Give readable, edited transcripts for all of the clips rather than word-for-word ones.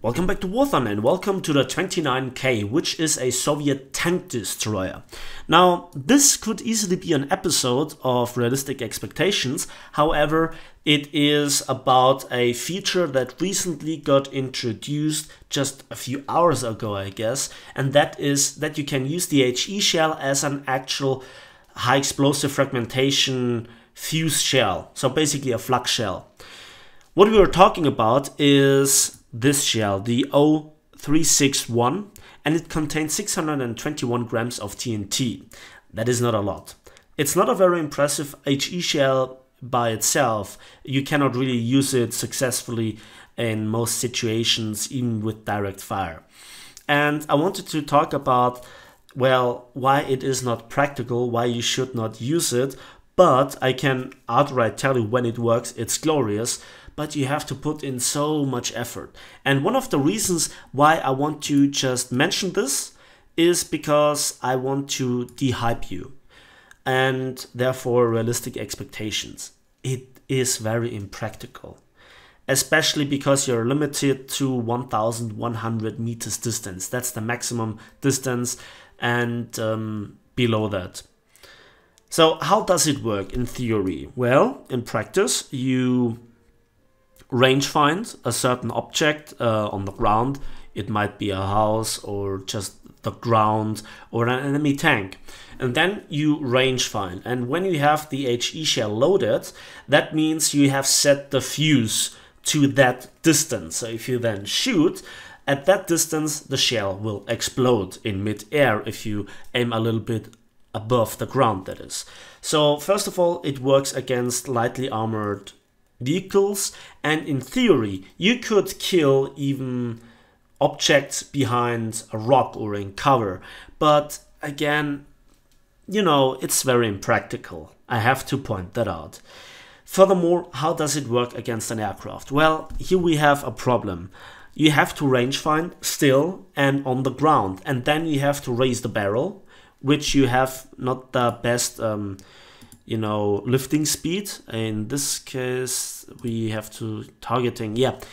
Welcome back to Warzone and welcome to the 29K, which is a Soviet tank destroyer. Now, this could easily be an episode of Realistic Expectations. However, it is about a feature that recently got introduced just a few hours ago, I guess, and that is that you can use the HE shell as an actual high explosive fragmentation fuse shell. So basically a FLAK shell. What we are talking about is this shell, the 0361, and it contains 621 grams of TNT. That is not a lot. It's not a very impressive HE shell by itself. You cannot really use it successfully in most situations, even with direct fire. And I wanted to talk about, well, why it is not practical, why you should not use it, but I can outright tell you when it works, it's glorious. But you have to put in so much effort. And one of the reasons why I want to just mention this is because I want to de-hype you and therefore realistic expectations. It is very impractical, especially because you're limited to 1,100 meters distance. That's the maximum distance, and below that. So how does it work in theory? Well, in practice, you range find a certain object on the ground. It might be a house or just the ground or an enemy tank, and then you range find. And when you have the HE shell loaded, that means you have set the fuse to that distance. So if you then shoot at that distance, the shell will explode in mid-air if you aim a little bit above the ground, that is. So first of all, it works against lightly armored vehicles, and in theory you could kill even objects behind a rock or in cover, but again, you know, it's very impractical. I have to point that out. Furthermore, how does it work against an aircraft? Well, here we have a problem. You have to range find still and on the ground, and then you have to raise the barrel, which you have not the best you know, lifting speed. In this case we have to targeting 6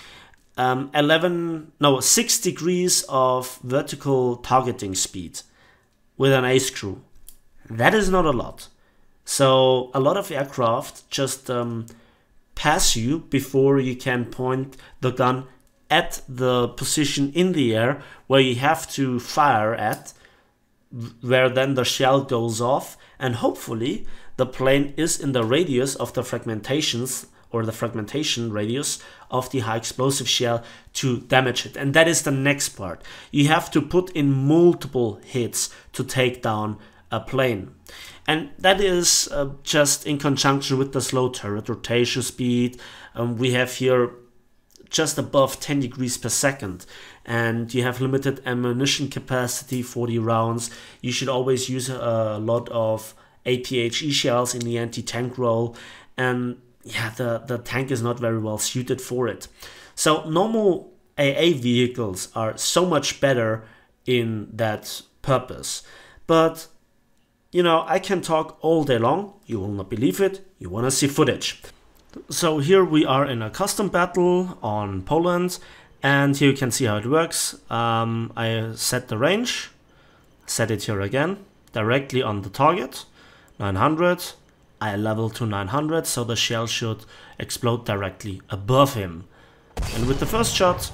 degrees of vertical targeting speed with an A screw. That is not a lot. So a lot of aircraft just pass you before you can point the gun at the position in the air where you have to fire at, where then the shell goes off, and hopefully the plane is in the radius of the fragmentations, or the fragmentation radius of the high explosive shell, to damage it. And that is the next part. You have to put in multiple hits to take down a plane. And that is just in conjunction with the slow turret rotation speed. We have here just above 10 degrees per second, and you have limited ammunition capacity, 40 rounds. You should always use a lot of APHE shells in the anti-tank role, and yeah, the tank is not very well suited for it. So normal AA vehicles are so much better in that purpose. But you know, I can talk all day long, you will not believe it, you wanna see footage. So here we are in a custom battle on Poland, and here you can see how it works. I set the range, set it here again, directly on the target, 900. I level to 900, so the shell should explode directly above him. And with the first shot,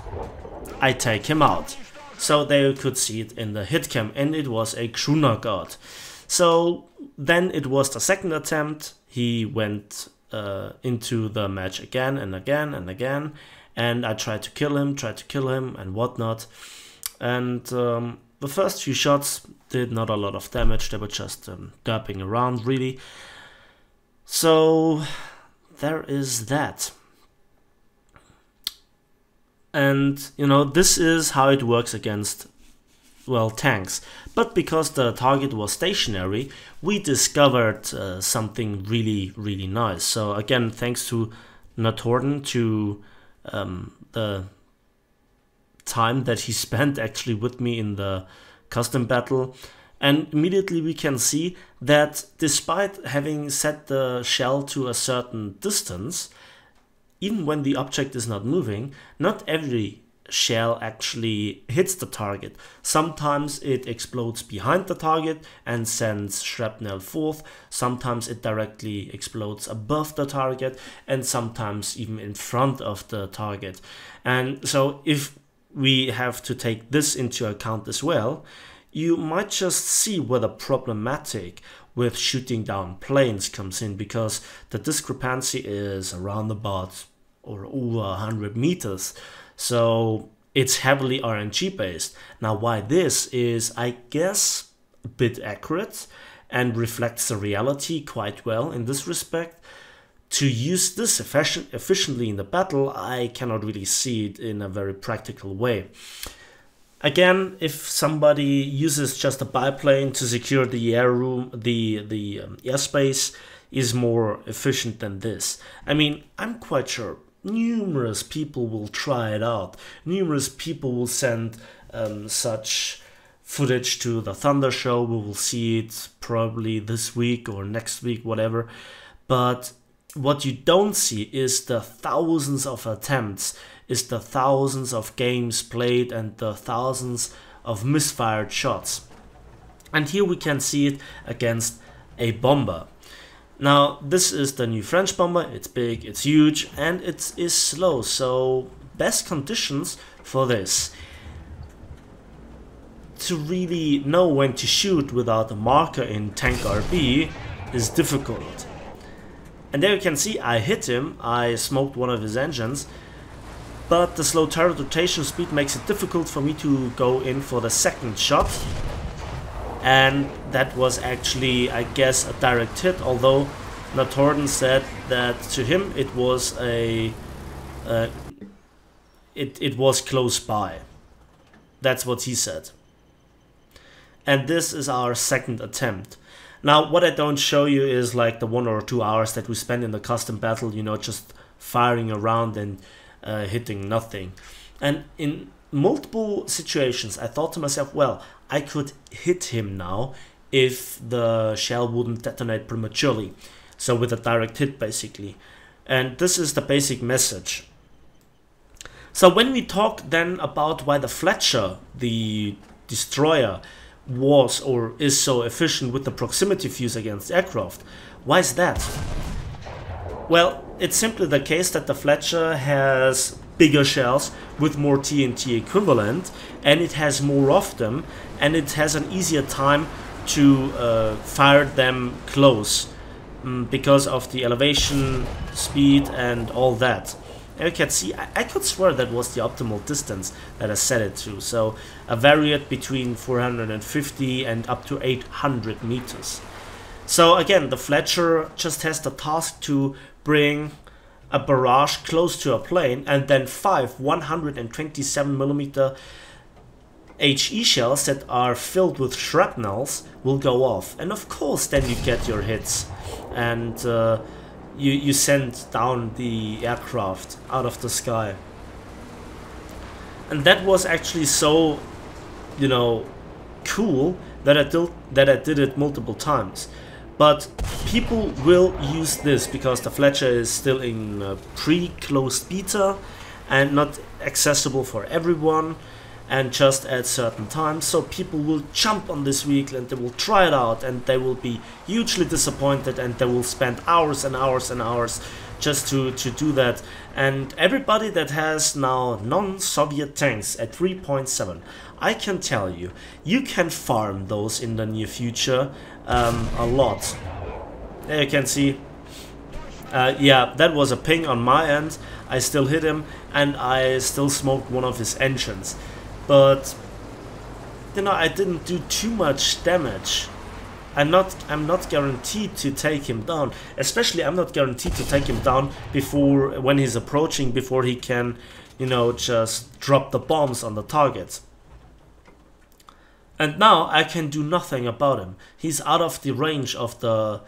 I take him out. So there you could see it in the hit cam, and it was a crew knockout. So then it was the second attempt. He went into the match again and again and again, and I tried to kill him and whatnot. And the first few shots did not a lot of damage. They were just derping around, really. So there is that. And you know, this is how it works against, well, tanks. But because the target was stationary, we discovered something really, really nice. So again, thanks to Natorden, to the time that he spent actually with me in the custom battle. And immediately we can see that despite having set the shell to a certain distance, even when the object is not moving, not every shell actually hits the target. Sometimes it explodes behind the target and sends shrapnel forth. Sometimes it directly explodes above the target, and sometimes even in front of the target. And so if we have to take this into account as well, you might just see where the problematic with shooting down planes comes in, because the discrepancy is around about or over 100 meters. So it's heavily RNG based. Now, why this is, I guess, a bit accurate and reflects the reality quite well in this respect. To use this efficiently in the battle, I cannot really see it in a very practical way. Again, if somebody uses just a biplane to secure the air room, the airspace is more efficient than this. I mean, I'm quite sure numerous people will try it out. Numerous people will send such footage to the Thunder Show. We will see it probably this week or next week, whatever. But what you don't see is the thousands of attempts, is the thousands of games played and the thousands of misfired shots. And here we can see it against a bomber. Now, this is the new French bomber. It's big, it's huge, and it is slow, so best conditions for this. To really know when to shoot without a marker in Tank RB is difficult. And there you can see I hit him, I smoked one of his engines, but the slow turret rotation speed makes it difficult for me to go in for the second shot. And that was actually, I guess, a direct hit, although Natorden said that to him it was a it was close by. That's what he said. And this is our second attempt. Now, what I don't show you is like the 1 or 2 hours that we spend in the custom battle, you know, just firing around and hitting nothing. And in multiple situations, I thought to myself, well, I could hit him now if the shell wouldn't detonate prematurely. So with a direct hit, basically. And this is the basic message. So when we talk then about why the Fletcher, the destroyer, was or is so efficient with the proximity fuse against aircraft, why is that? Well, it's simply the case that the Fletcher has bigger shells with more TNT equivalent, and it has more of them, and it has an easier time to fire them close because of the elevation, speed, and all that. And you can see, I could swear that was the optimal distance that I set it to, so a variant between 450 and up to 800 meters. So again, the Fletcher just has the task to bring a barrage close to a plane, and then 5 127mm HE shells that are filled with shrapnels will go off, and of course then you get your hits, and you send down the aircraft out of the sky. And that was actually so, you know, cool that I did it multiple times. But people will use this because the Fletcher is still in pre-closed beta and not accessible for everyone, and just at certain times. So people will jump on this vehicle and they will try it out, and they will be hugely disappointed, and they will spend hours and hours and hours just to do that. And everybody that has now non-Soviet tanks at 3.7, I can tell you, you can farm those in the near future a lot. There you can see, yeah, that was a ping on my end. I still hit him, and I still smoked one of his engines. But you know, I didn't do too much damage. I'm not guaranteed to take him down. Especially, I'm not guaranteed to take him down before, when he's approaching, before he can, you know, just drop the bombs on the target. And now I can do nothing about him. He's out of the range of the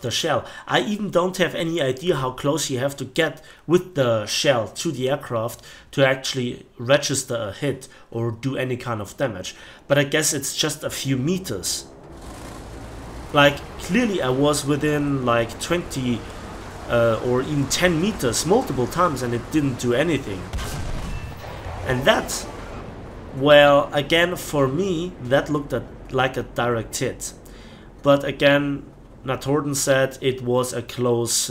shell. I even don't have any idea how close you have to get with the shell to the aircraft to actually register a hit or do any kind of damage. But I guess it's just a few meters. Like, clearly I was within like 20 or even 10 meters multiple times, and it didn't do anything. And that, well, again, for me, that looked like a direct hit. But again, Natorden said it was a close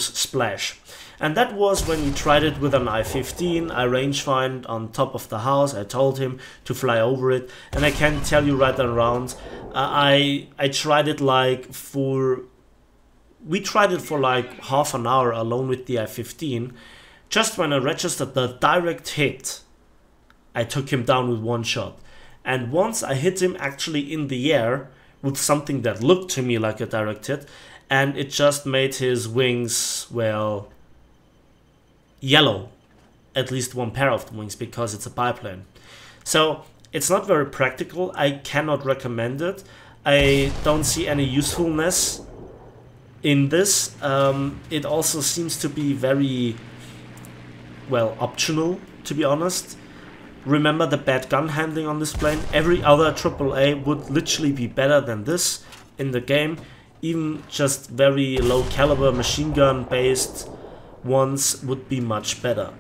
splash. And that was when we tried it with an I-15. I rangefind on top of the house. I told him to fly over it. And I can tell you right around, I tried it like we tried it for like half an hour alone with the I-15. Just when I registered the direct hit, I took him down with one shot. And once I hit him actually in the air with something that looked to me like a direct hit, and it just made his wings, well, yellow. At least one pair of the wings, because it's a biplane. So it's not very practical. I cannot recommend it. I don't see any usefulness in this. It also seems to be very, well, optional, to be honest. Remember the bad gun handling on this plane. Every other AAA would literally be better than this in the game. Even just very low caliber machine gun based ones would be much better.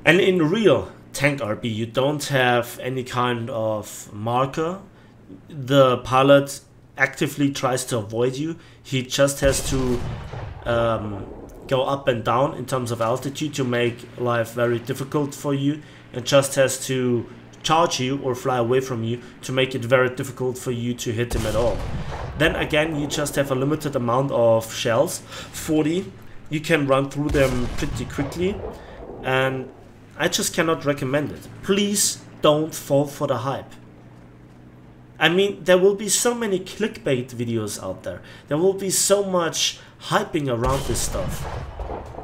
And in real tank RP, you don't have any kind of marker. The pilot actively tries to avoid you. He just has to go up and down in terms of altitude to make life very difficult for you, and just has to charge you or fly away from you to make it very difficult for you to hit him at all. Then again, you just have a limited amount of shells, 40. You can run through them pretty quickly, and I just cannot recommend it. Please don't fall for the hype. I mean, there will be so many clickbait videos out there. There will be so much hyping around this stuff.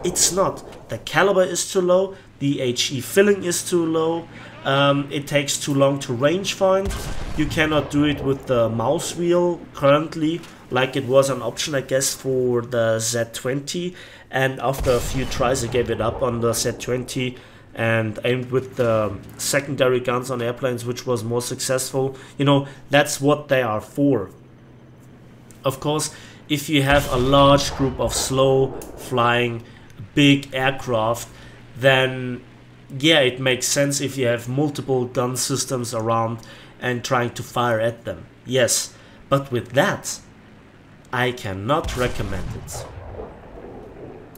It's not. The caliber is too low, the HE filling is too low, it takes too long to range find. You cannot do it with the mouse wheel currently, like it was an option, I guess, for the Z20, and after a few tries I gave it up on the Z20 and aimed with the secondary guns on airplanes, which was more successful. You know, that's what they are for. Of course, if you have a large group of slow flying big aircraft, then yeah, it makes sense if you have multiple gun systems around and trying to fire at them. Yes, but with that, I cannot recommend it.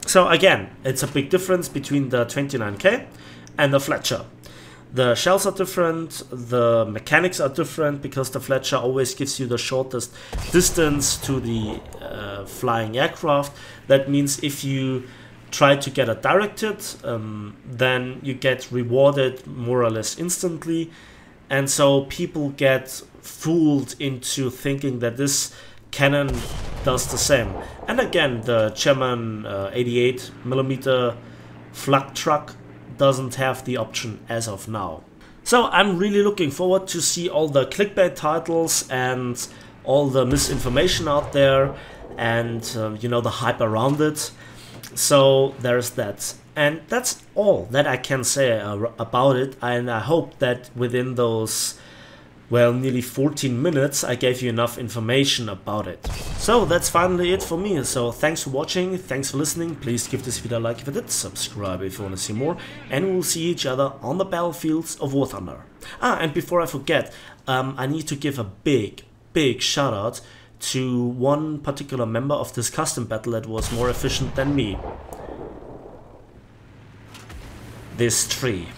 So again, it's a big difference between the 29K and the FLAK Shell. The shells are different, the mechanics are different, because the FLAK Shell always gives you the shortest distance to the flying aircraft. That means if you try to get a direct hit, then you get rewarded more or less instantly, and so people get fooled into thinking that this cannon does the same. And again, the German 88mm flak truck doesn't have the option as of now. So I'm really looking forward to see all the clickbait titles and all the misinformation out there, and you know, the hype around it. So there's that, and that's all that I can say about it. And I hope that within those, well, nearly 14 minutes I gave you enough information about it. So that's finally it for me. So thanks for watching, thanks for listening. Please give this video a like if you did, subscribe if you want to see more, and we'll see each other on the battlefields of War Thunder. And before I forget, I need to give a big shout out to one particular member of this custom battle that was more efficient than me. This tree.